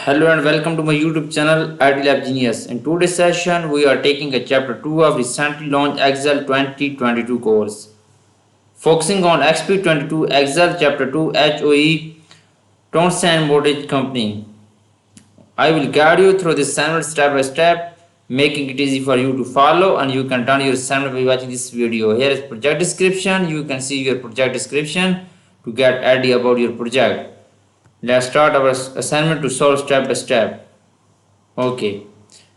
Hello and welcome to my YouTube channel IT Lab Genius. In today's session, we are taking a chapter 2 of recently launched Excel 2022 course. Focusing on XP22 Excel Chapter 2 HOE Townsend Mortgage Company. I will guide you through this assignment step by step, making it easy for you to follow, and you can turn your assignment by watching this video. Here is project description. You can see your project description to get idea about your project. Let's start our assignment to solve step by step. Okay,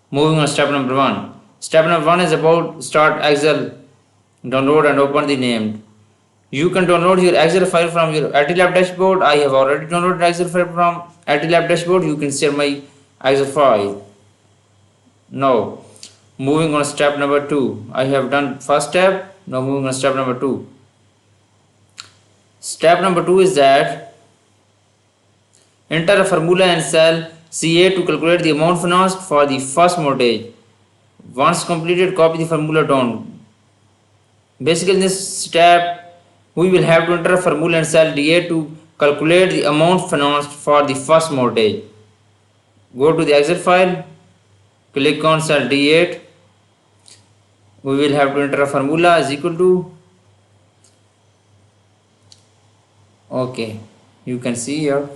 moving on step number 1. Step number 1 is about start Excel, download and open the named. You can download your Excel file from your ITLab dashboard. I have already downloaded Excel file from ITLab dashboard. You can share my Excel file. Now, moving on step number 2. I have done first step. Now moving on step number 2. Step number 2 is that enter a formula and cell CA to calculate the amount financed for the first mortgage. Once completed, copy the formula down. Basically, in this step, we will have to enter a formula in cell DA to calculate the amount financed for the first mortgage. Go to the Excel file, click on cell D8. We will have to enter a formula is equal to, okay, you can see here,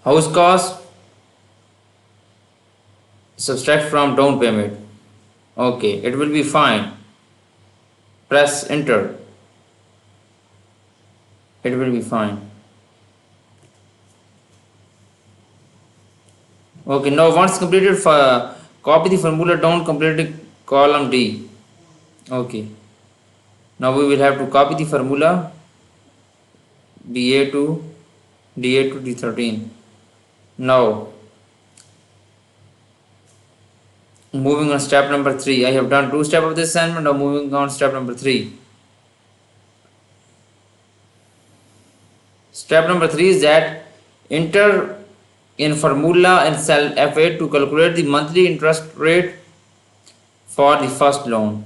house cost subtract from down payment. Okay, it will be fine. Press enter. It will be fine. Okay, now once completed, copy the formula down, completed column D. Okay, now we will have to copy the formula BA to DA to D13. Now moving on step number 3. I have done 2 steps of this assignment. Now moving on step number 3. Step number 3 is that enter in formula in cell F8 to calculate the monthly interest rate for the first loan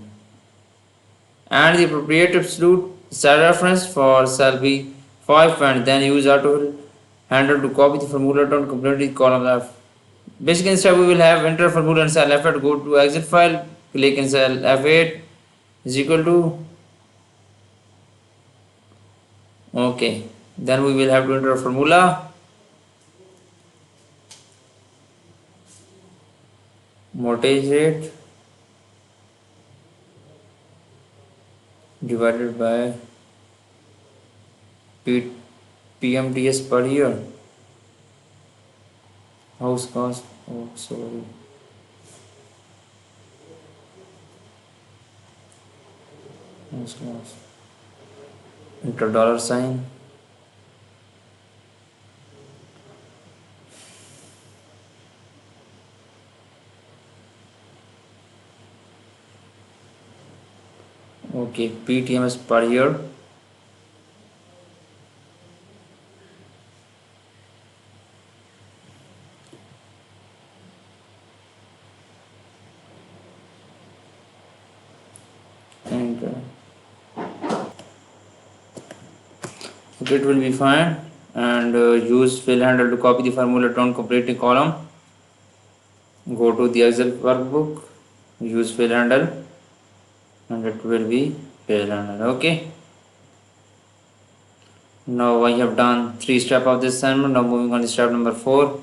and the appropriate absolute cell reference for cell B5, and then use auto handle to copy the formula down, complete the column F. Basically, instead we will have enter formula in cell F8, go to Excel file, click in cell F8 is equal to, okay, then we will have to enter a formula mortgage rate divided by PMDS per year. House cost, oh sorry, house cost, enter dollar sign, okay, PTMS per year, and okay, it will be fine. And use fill handle to copy the formula down, complete the column. Go to the Excel workbook, use fill handle, and it will be fill handle. Okay, now I have done 3 steps of this assignment. Now moving on to step number 4.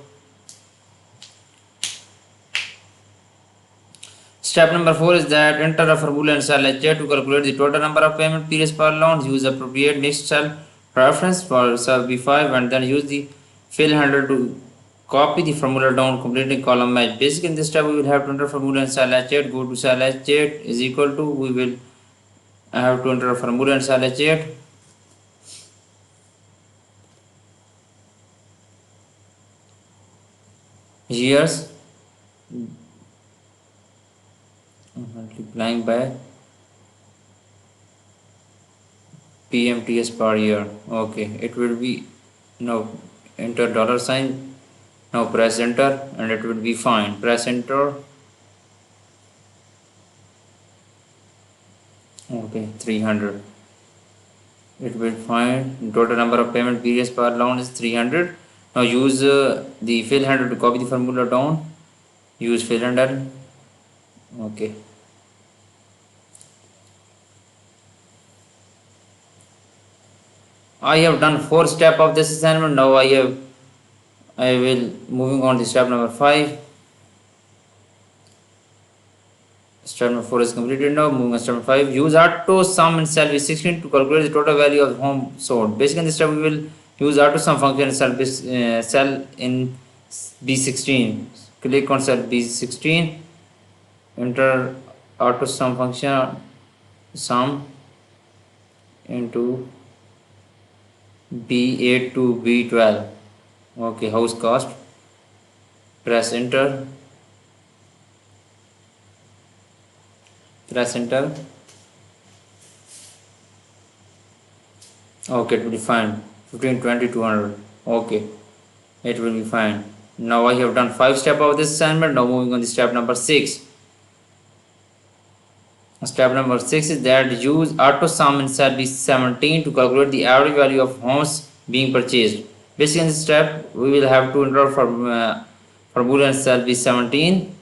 Step number 4 is that enter a formula in cell H8 to calculate the total number of payment periods per loan. Use appropriate mixed cell reference for cell B5, and then use the fill handle to copy the formula down, completing column match. Basically, in this step we will have to enter formula in cell H8. Go to cell H8 is equal to, we will have to enter a formula in cell H8. Years multiplying by PMTS per year. Okay, it will be, now enter dollar sign, now press enter, and it will be fine. Press enter. Okay, 300. It will find total number of payment periods per loan is 300. Now use the fill handle to copy the formula down. Use fill handle. Okay. I have done 4 steps of this assignment. Now I will moving on to step number 5. Step number 4 is completed now. Moving on to step number 5. Use auto sum in cell B16 to calculate the total value of home sold. Basically, in this step we will use auto sum function in cell in B16. Click on cell B16. Enter auto sum function sum into B8 to B12. Okay, house cost. Press enter. Press enter. Okay, it will be fine. 15, 20, 200. Okay, it will be fine. Now I have done 5 steps of this assignment. Now moving on to step number 6. Step number 6 is that use auto sum in cell B17 to calculate the average value of homes being purchased. Basically, in this step, we will have to enter formula in cell B17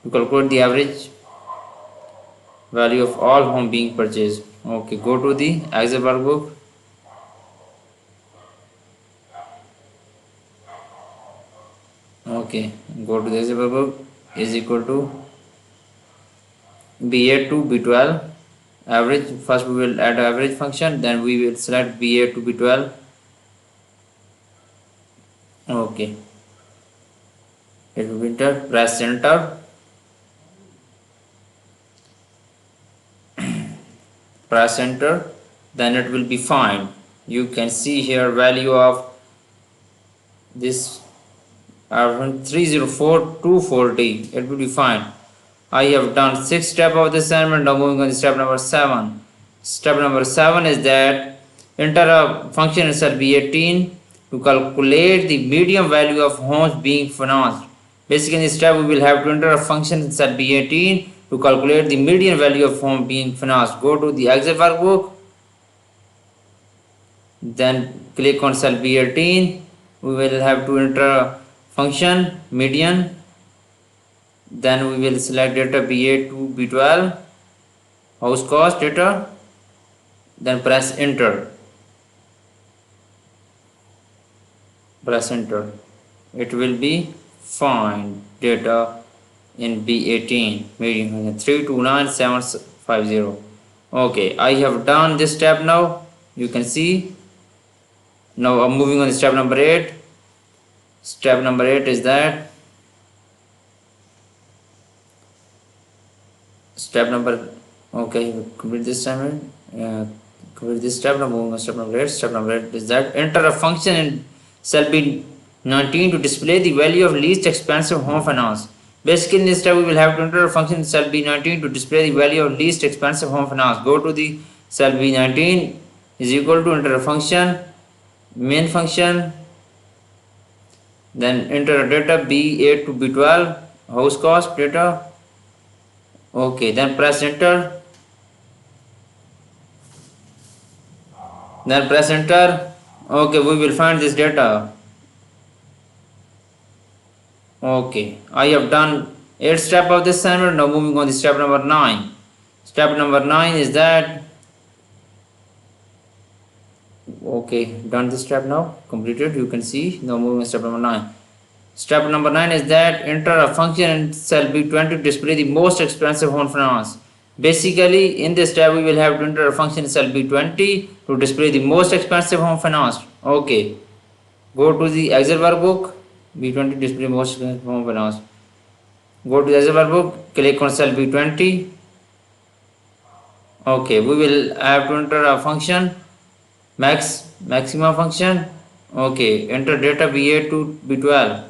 to calculate the average value of all home being purchased. Okay, go to the Excel workbook. Okay, go to the Excel workbook is equal to B8 to B12 average. First we will add average function, then we will select B8 to B12. Okay, it will be enter. Press enter. Press enter, then it will be fine. You can see here value of this 304240. It will be fine. I have done 6 steps of the assignment. Now moving on to step number 7. Step number 7 is that enter a function in cell B18 to calculate the median value of homes being financed. Basically, in this step we will have to enter a function in cell B18 to calculate the median value of home being financed. Go to the Excel workbook, then click on cell B18. We will have to enter a function median, then we will select data B8 to B12 house cost data, then press enter. Press enter. It will be find data in B18 median 329750. Okay, I have done this step now. You can see. Now I'm moving on to step number 8. Step number 8 is that step number, okay, complete this time. Complete this step. Now moving on to step number 8. Step number 8 is that enter a function in cell B19 to display the value of least expensive home finance. Basically, in this step we will have to enter a function in cell B19 to display the value of least expensive home finance. Go to the cell B19 is equal to enter a function main function, then enter a data B8 to B12 house cost data. Okay, then press enter. Then press enter. Okay, we will find this data. Okay, I have done 8 steps of this assignment. Now moving on to step number 9. Step number 9 is that, okay, done this step now, completed. You can see. Now moving on to step number 9. Step number 9 is that enter a function in cell B20 to display the most expensive home finance. Basically, in this step we will have to enter a function in cell B20 to display the most expensive home finance. Okay, go to the Excel workbook. B20 display most expensive home finance. Go to the Excel workbook, click on cell B20. Okay, we will have to enter a function maximum function. Okay, enter data B8 to B12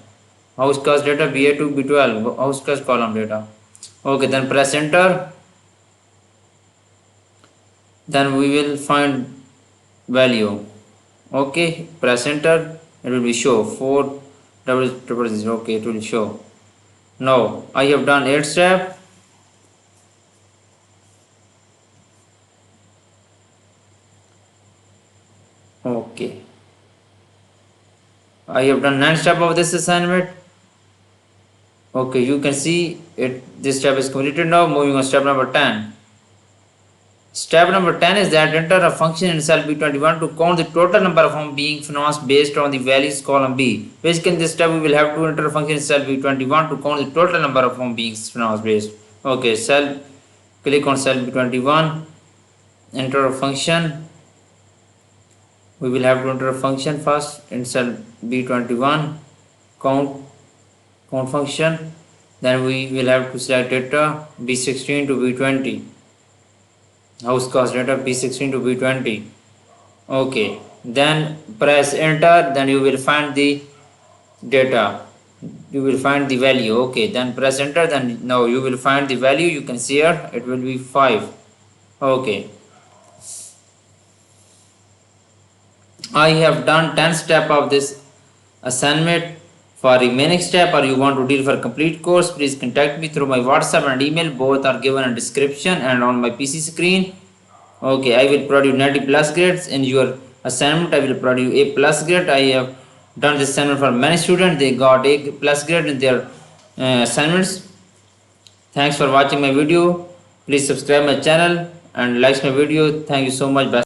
house cost data B8 to B12 house cost column data. Okay, then press enter. Then we will find value. Okay, press enter. It will be show 4000. Okay, it will show. Now I have done 8 steps. Okay, I have done 9 steps of this assignment. Okay, you can see it. This step is completed now. Moving on step number 10. Step number 10 is that enter a function in cell B21 to count the total number of homes being financed based on the values column B. Basically, in this step, we will have to enter a function in cell B21 to count the total number of homes being financed based. Okay, click on cell B21, enter a function. We will have to enter a function first in cell B21, count function. Then we will have to select data B16 to B20. House cost data B16 to B20. Okay, then press enter, then you will find the data, you will find the value. Okay, then press enter, then now you will find the value. You can see here it will be 5. Okay, I have done 10 step of this assignment. For remaining step or you want to deal for complete course, please contact me through my WhatsApp and email. Both are given in description and on my PC screen. Okay, I will provide you 90 plus grades in your assignment. I will provide you A plus grade. I have done this assignment for many students. They got A plus grade in their assignments. Thanks for watching my video. Please subscribe my channel and like my video. Thank you so much.